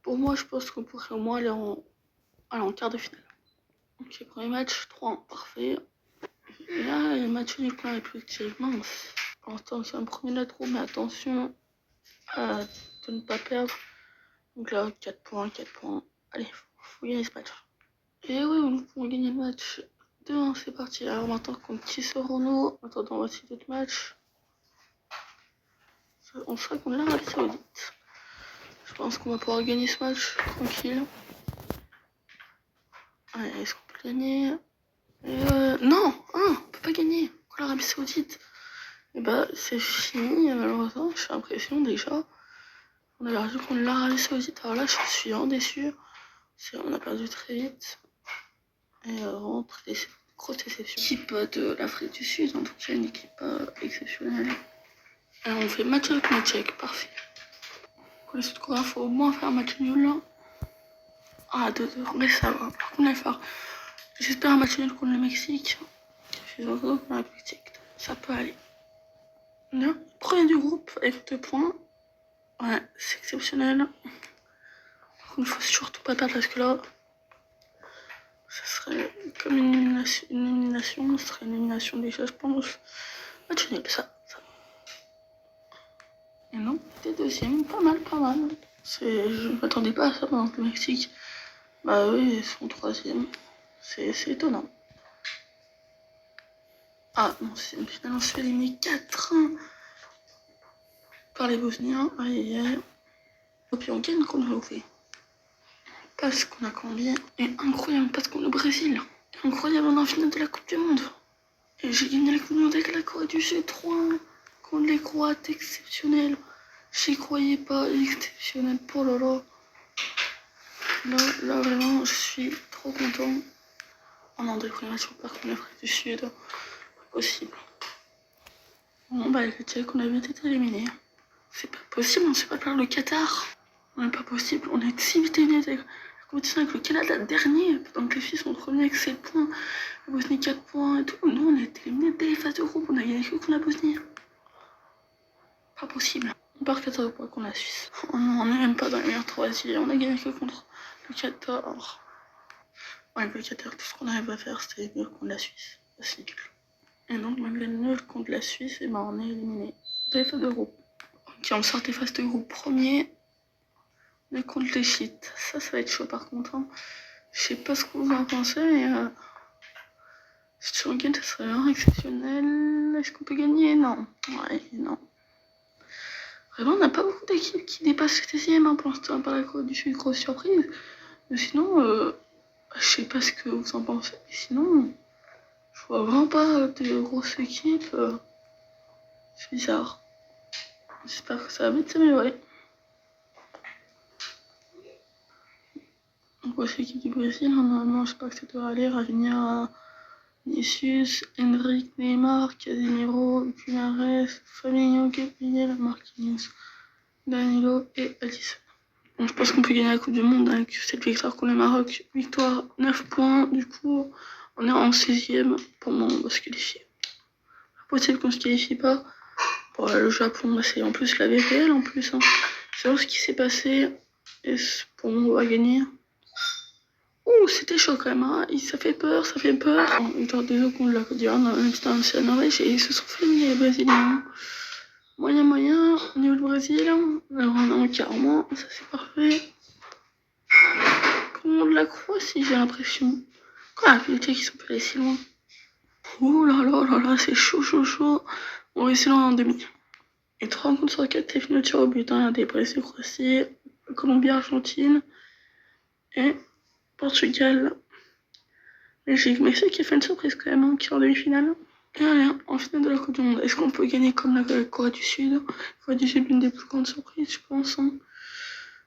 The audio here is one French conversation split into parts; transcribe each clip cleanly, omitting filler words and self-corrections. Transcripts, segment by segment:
pour moi, je pense qu'on pourrait au moins aller en quart de finale. Ok, premier match, 3-1, parfait. Et là, les matchs nuls qu'on a effectivement, mince. Pour l'instant, c'est un premier de la troupe, mais attention de ne pas perdre. Donc là, 4 points, 4 points. Allez, faut gagner ce match. Et oui, nous pouvons gagner le match. 2-1, c'est parti. Alors maintenant, contre qui serons-nous? Attendons, voici d'autres matchs. On sera contre l'Arabie Saoudite. Je pense qu'on va pouvoir gagner ce match tranquille. Allez, est-ce qu'on peut gagner? Non, on peut pas gagner contre l'Arabie Saoudite. Et bah, c'est fini, malheureusement. J'ai l'impression déjà. On a perdu contre l'Arabie Saoudite. Alors là, je suis vraiment déçu. On a perdu très vite. Et vraiment très grosse déception. L'équipe de l'Afrique du Sud, en tout cas, une équipe exceptionnelle. Alors on fait match avec le Tchèque, parfait. Pour les Sud-Coréens, il faut au moins faire un match nul là. Ah, 2-2, mais ça va. Par contre, là, faire... j'espère un match nul contre le Mexique. Je suis heureux contre la Mexique. Ça peut aller. Là, premier du groupe avec 2 points. Ouais, c'est exceptionnel. Par contre, il faut surtout pas perdre parce que là, ça serait comme une élimination. Ce serait une élimination déjà, je pense. Match nul, ça. Et non, t'es deuxième, pas mal, pas mal. Je m'attendais pas à ça pendant le Mexique. Bah oui, ils sont troisième. C'est étonnant. Ah non, finalement on se fait éliminer 4-1 par les Bosniens. Aïe aïe aïe. Et puis on gagne contre l'Uruguay. Parce qu'on a combien? Et incroyable, parce qu'on est au Brésil. Incroyable, on est en finale de la Coupe du Monde. Et j'ai gagné la Coupe du Monde avec la Corée du Sud 3-1 contre les Croates, exceptionnel. J'y croyais pas, exceptionnel. Oh là là. Là vraiment, je suis trop content. Oh non, des premiers matchs par contre l'Afrique du Sud. Pas possible. Bon bah les Tchèques, on a vite été éliminés. C'est pas possible, on sait pas par le Qatar. On n'est pas possible, on est si vite éliminés avec la compétition avec le Canada dernier. Donc les filles sont premiers avec 7 points. La Bosnie 4 points et tout. Nous on a été éliminés dès les phases de groupe, on a gagné que contre la Bosnie. Pas possible. On perd 14 points contre la Suisse. Oh non, on n'est même pas dans les meilleurs 3 on a gagné que contre le Qatar. Ouais, avec le Qatar, tout ce qu'on arrive à faire, c'était mieux contre la Suisse. C'est nul. Et donc, malgré le nul contre la Suisse, et ben, on est éliminé des phases de groupe. Ok, on sort des phases de groupe premier. Mais contre les cheats. Ça va être chaud par contre. Hein. Je sais pas ce que vous en pensez, mais si on gagne, ça serait vraiment exceptionnel. Est-ce qu'on peut gagner? Non. Ouais, non. Vraiment, on n'a pas beaucoup d'équipes qui dépassent le 16ème pour l'instant, par la Corée du Sud, grosse surprise. Mais sinon, je sais pas ce que vous en pensez. Mais sinon, je vois vraiment pas de grosses équipes. C'est bizarre. J'espère que ça va vite s'améliorer. Donc voici l'équipe du Brésil. Normalement, j'espère que ça devrait aller. Rafinha, Vinicius, Henrique, Neymar, Casemiro, Guimarães, Fabinho, Gabriel, Marquinhos, Danilo et Alisson. Bon, je pense qu'on peut gagner la Coupe du Monde avec cette victoire contre le Maroc. Victoire 9 points. Du coup, on est en 16ème. Pour moi, on va se qualifier. Pas possible qu'on se qualifie pas. Bon, le Japon, c'est en plus la vie réelle en plus. Hein. C'est voir ce qui s'est passé. Et pour moi, on va gagner. Ouh, c'était chaud quand même. Hein. Ça fait peur, ça fait peur. Victoire 2 contre la Côte d'Ivoire. C'est la Norvège et ils se sont fait éliminer les Brésiliens. Moyen, au niveau du Brésil. Alors on est en carrément, ça c'est parfait. Contre la Croatie, j'ai l'impression. Quoi, les Tchèques, ils sont pas allés si loin. Ouh là là là, c'est chaud. On va essayer en demi. Et 3 rencontres sur 4, c'est fini au tir au but. Hein. Des Brésil, Croatie, Colombie, Argentine et Portugal. Belgique, mais c'est qui a fait une surprise quand même, hein, qui est en demi-finale. Et allez, en finale de la Coupe du Monde, est-ce qu'on peut gagner comme la Corée du Sud? La Corée du Sud, l'une des plus grandes surprises, je pense. Hein.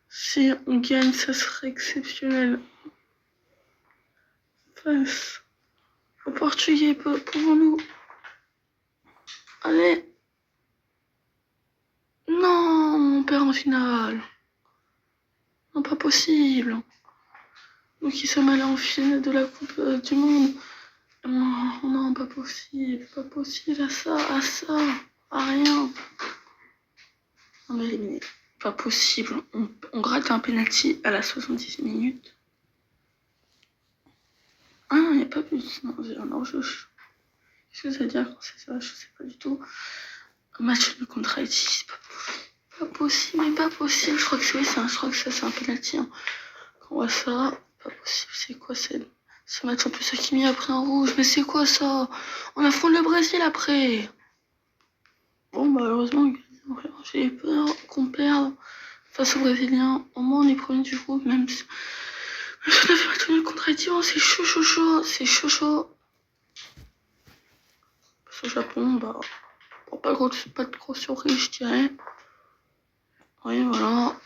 Si on gagne, ça serait exceptionnel. Face aux Portugais, pouvons-nous? Allez. Non, on perd en finale. Non, pas possible. Nous qui sommes allés en finale de la Coupe du Monde. Non, pas possible à ça, à rien. On est éliminé. Pas possible. On rate un penalty à la 70 minutes. Ah non, il n'y a pas plus. Non, qu'est-ce que ça veut dire quand c'est ça? Je sais pas du tout. Un match nul contre Haïti, c'est pas possible, mais pas possible. Je crois que ça, c'est un penalty. Hein. Quand on voit ça, pas possible. C'est quoi ce match en plus Hakimi a pris un rouge? Mais c'est quoi ça? On affronte le Brésil après. Bon, bah, heureusement, j'ai peur qu'on perde face aux Brésiliens. Au moins, on est premier du groupe, même si on a fait match nul contre Haïti. Oh, c'est chaud. C'est chaud. Parce au Japon, bah, pas de grosse surprise, je dirais. Oui, voilà.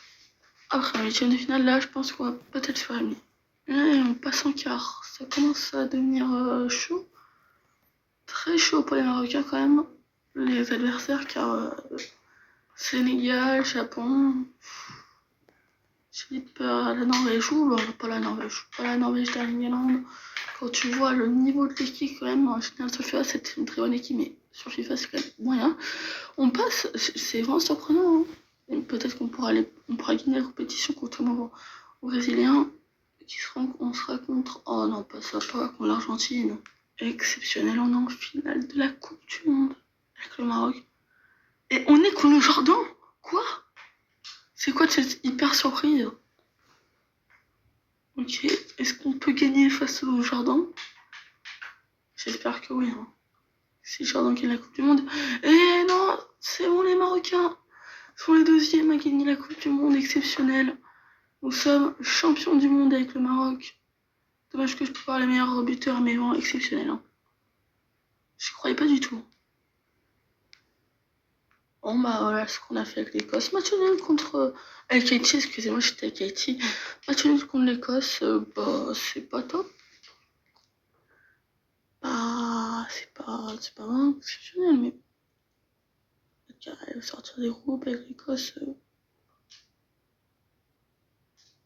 Après la huitième de finale, là, je pense qu'on va peut-être se faire éliminer. Et on passe en quart. Ça commence à devenir chaud. Très chaud pour les Marocains, quand même. Les adversaires, car Sénégal, Japon. J'ai peur à la Norvège. Ou pas la Norvège d'Erling. Quand tu vois le niveau de l'équipe, quand même, en général, sur FIFA, c'est une très bonne équipe, mais sur FIFA, c'est quand même moyen. On passe, c'est vraiment surprenant. Hein. Peut-être qu'on pourra gagner la compétition contre aux Brésiliens. On sera contre. Oh non, pas ça, pas contre l'Argentine. Exceptionnel, on est en finale de la Coupe du Monde avec le Maroc. Et on est contre le Jordan. Quoi? C'est quoi cette hyper surprise? Ok, est-ce qu'on peut gagner face au Jordan? J'espère que oui. Hein. C'est le Jordan qui gagne la Coupe du Monde. Eh non, c'est bon, les Marocains sont les deuxièmes à gagner la Coupe du Monde exceptionnelle. Nous sommes champions du monde avec le Maroc. Dommage que je peux pas avoir les meilleurs buteurs, mais vraiment exceptionnel. Hein. Je croyais pas du tout. Bon bah voilà ce qu'on a fait avec l'Écosse. Match nul contre avec Haïti, excusez-moi, j'étais avec Haïti. Match nul contre l'Écosse, bah c'est pas top. Bah c'est pas vraiment exceptionnel, mais sortir des groupes avec l'Écosse,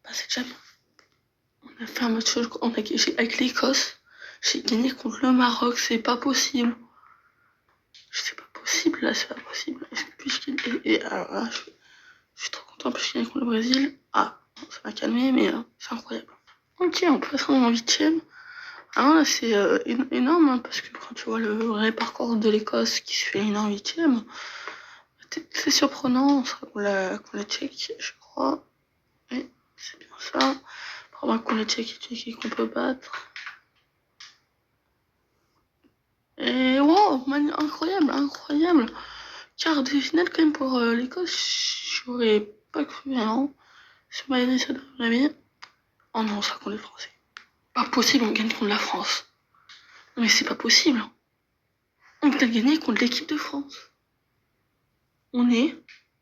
bah c'est déjà bien. On a fait un match nul avec l'Écosse. J'ai gagné contre le Maroc, c'est pas possible. C'est pas possible là, c'est pas possible. Alors là, je suis trop content parce que je gagne contre le Brésil. Ah, ça m'a calmé, mais c'est incroyable. Ok, on passe en 8ème. Ah là, c'est énorme hein, parce que quand tu vois le vrai parcours de l'Écosse qui se fait une en 8ème, c'est surprenant. On sera contre la Tchèque, je crois. Oui, c'est bien ça. Probablement qu'on les Tchèques et Tchèques qu'on peut battre. Et wow, incroyable. Quart de finale quand même pour l'Écosse, j'aurais pas cru, hein. Sur ma année, ça devrait bien. Oh non, ça contre les Français. Pas possible, on gagne contre la France. Non mais c'est pas possible. On vient de gagner contre l'équipe de France. On est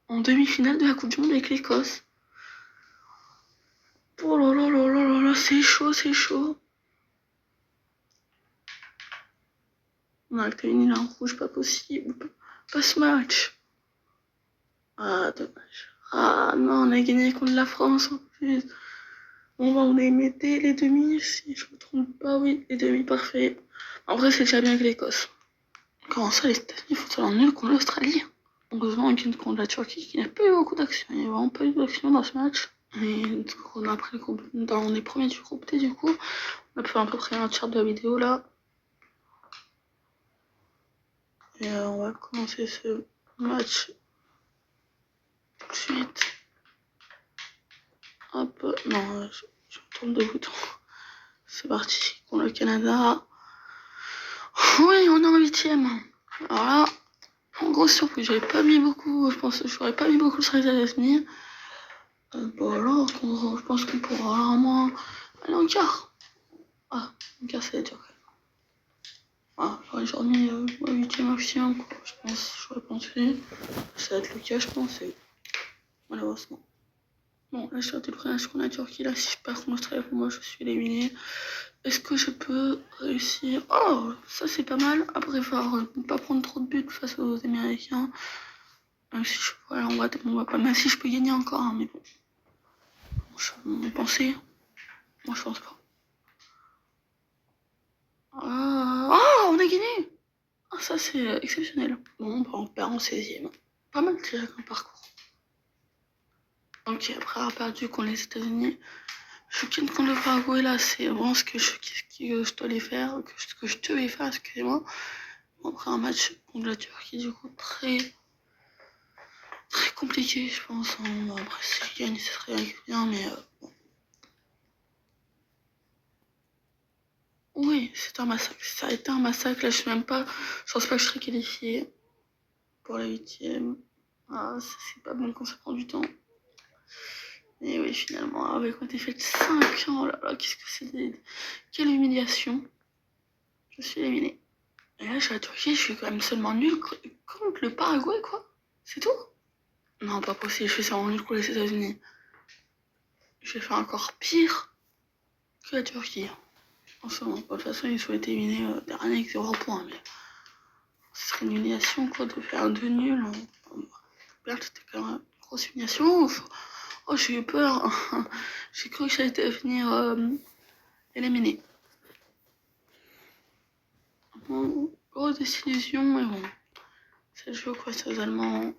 en demi-finale de la Coupe du Monde avec l'Écosse. Oh là, c'est chaud. On a gagné un rouge, pas possible. Pas ce match. Ah, dommage. Ah non, on a gagné contre la France en plus. Bon bah on a aimé les demi, si je me trompe pas, oui, les demi parfait. En vrai c'est déjà bien avec l'Écosse. Comment ça les États-Unis font alors nul contre l'Australie? Heureusement on gagne contre la Turquie qui n'a pas eu beaucoup d'action. Il n'y a vraiment pas eu d'action dans ce match. Et on a pris le groupe, on est premier du groupe T du coup. On a fait à peu près un tiers de la vidéo là. Et on va commencer ce match tout de suite. Hop, non, je me trompe de bouton. C'est parti, contre le Canada. Oui, on est en 8ème. Alors là, en grosse surprise, j'avais pas mis beaucoup, je pense que j'aurais pas mis beaucoup sur les États-Unis. Bon alors, je pense qu'on pourra au moins aller en quart. Ah, en quart c'est dur quand même. Ah, j'aurais mis au 8ème maximum, quoi. Je pense, j'aurais pensé. Ça va être le cas, je pense, et malheureusement. Bon, là, je suis prêt à ce qu'on a Turquie. Là, si je perds contre l'Australie, pour moi, je suis éliminé. Est-ce que je peux réussir? Oh, ça c'est pas mal. Après, il va ne pas prendre trop de buts face aux Américains. Même si je peux aller en boîte, on va pas. Même si je peux gagner encore, hein, mais bon. Je pensais. Moi, je pense pas. Oh, on a gagné! Ah, ça c'est exceptionnel. Bon, bah, on perd en 16ème. Pas mal déjà comme parcours. Donc après avoir perdu contre les États-Unis, je quitte contre le Paraguay là, c'est vraiment ce que je dois les faire, que je devais faire, excusez-moi. Après un match contre la Turquie, du coup très compliqué, je pense. Bon, après si je gagne, ça serait bien, mais bon. Oui, c'est un massacre. Ça a été un massacre. Là, je sais même pas. Je pense pas que je serais qualifiée pour la 8e. Ah, c'est pas bon quand ça prend du temps. Et oui, finalement, avec ma défaite 5 ans, oh là là, qu'est-ce que c'est. Quelle humiliation. Je suis éliminée. Et là, je suis à la Turquie, je suis quand même seulement nulle contre le Paraguay, quoi. C'est tout? Non, pas possible, je suis seulement nulle contre les États-Unis. Je vais faire encore pire que la Turquie. En ce moment, de toute façon, ils sont éliminés dernier avec 0 points, mais ce serait une humiliation, quoi, de faire 2 nuls. Merde, c'était quand même une grosse humiliation. Oh, j'ai eu peur. J'ai cru que j'allais devenir éliminée. Bon, grosse désillusion, mais bon. C'est le jeu, quoi, c'est aux Allemands.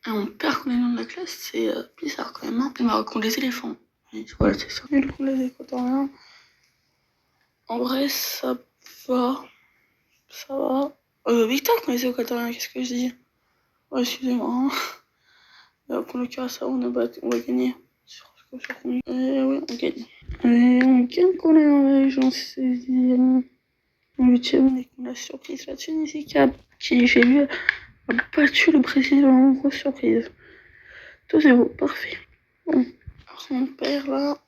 Et on perd contre les noms de la classe, c'est bizarre quand même. Hein. On va contre les éléphants. Et voilà, c'est ça. Nul contre les équatoriens. En vrai, ça va. Ça va. Victoire contre les équatoriens, qu'est-ce que je dis? Oh, excusez-moi. Hein. Pour le Curaçao, on va gagner. Et oui, on gagne. Et on gagne contre la Norvège en 16e. En 8e, on est contre la surprise, la Tunisie qui j'ai vu, a battu le Brésil en grosse surprise. 2-0, parfait. Bon, alors on perd là.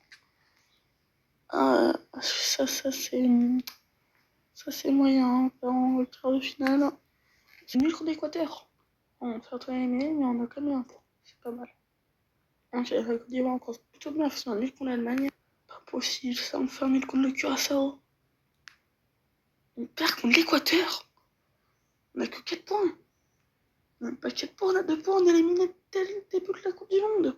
Ça c'est moyen, hein, en quart de finale. C'est nul contre l'Équateur. On s'est retrouvé éliminé, mais on a quand même un point. C'est pas mal. Ok, la Côte d'Ivoire encore plutôt bien, c'est nul contre l'Allemagne. Pas possible, ça, on fait un nul contre le Curaçao. On perd contre l'Équateur. On a que 4 points. On a pas 4 points, on a 2 points, on est éliminé dès le début de la Coupe du Monde.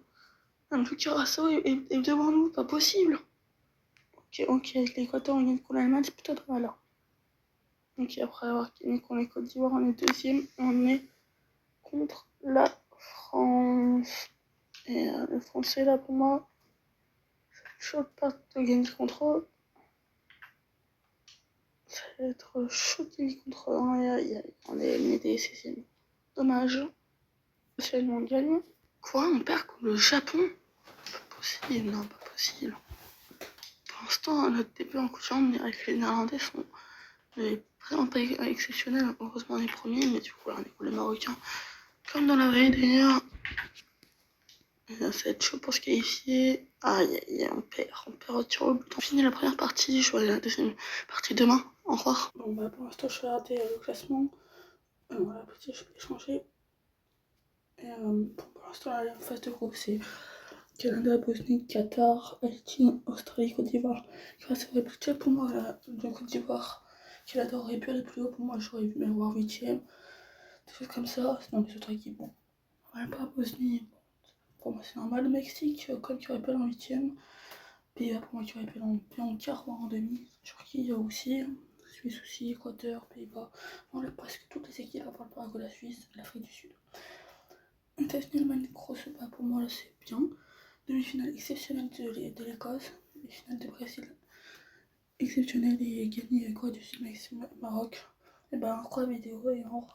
Le Curaçao est devant nous, pas possible. Ok, avec l'Équateur, on gagne contre l'Allemagne, c'est plutôt pas mal. Là. Ok, après avoir gagné contre la Côte d'Ivoire, on est deuxième, on est contre la France. Et le français, là, pour moi, je ne pas de gagner contre eux. Ça va être chaud de gagner contre eux. On est éliminé des 16e. Dommage. Finalement, on gagne. Quoi, on perd contre le Japon? Pas possible, non, pas possible. Pour l'instant, notre début en coup de jambe avec les Néerlandais sont vraiment pas exceptionnels. Heureusement, on est premiers, mais du coup, là, on est contre les Marocains. Comme dans la veille d'ailleurs. Ça va être chaud pour se qualifier. Aïe, on perd au tir au but. On finit la première partie, je vois la deuxième partie demain. Au revoir. Bon, bah, pour l'instant, je vais regarder le classement. Voilà, petit, je peux changer. Et pour l'instant, la phase de groupe, c'est Canada, Bosnie, Qatar, Haïti, Australie, Côte d'Ivoire. Ça aurait pu être pour moi, la Côte d'Ivoire. Canada aurait pu aller plus haut pour moi, j'aurais pu m'avoir 8ème. Des choses comme ça. Sinon, les autres équipes, bon. Voilà, pas Bosnie. Pour moi, c'est normal. Le Mexique, comme qui aurait pu aller en 8ème. Pays-Bas, pour moi, qui aurait pu aller en quart, voire en demi. Turquie aussi. Suisse aussi, Équateur, Pays-Bas. On a presque toutes les équipes à part le Paraguay, la Suisse, l'Afrique du Sud. États-Unis, Allemagne, grosse, bah, pour moi, là, c'est bien. Demi-finale exceptionnelle de l'Écosse. Demi-finale de Brésil exceptionnelle et gagné quoi du Sud, Maroc. Et bah, on revoit la vidéo et on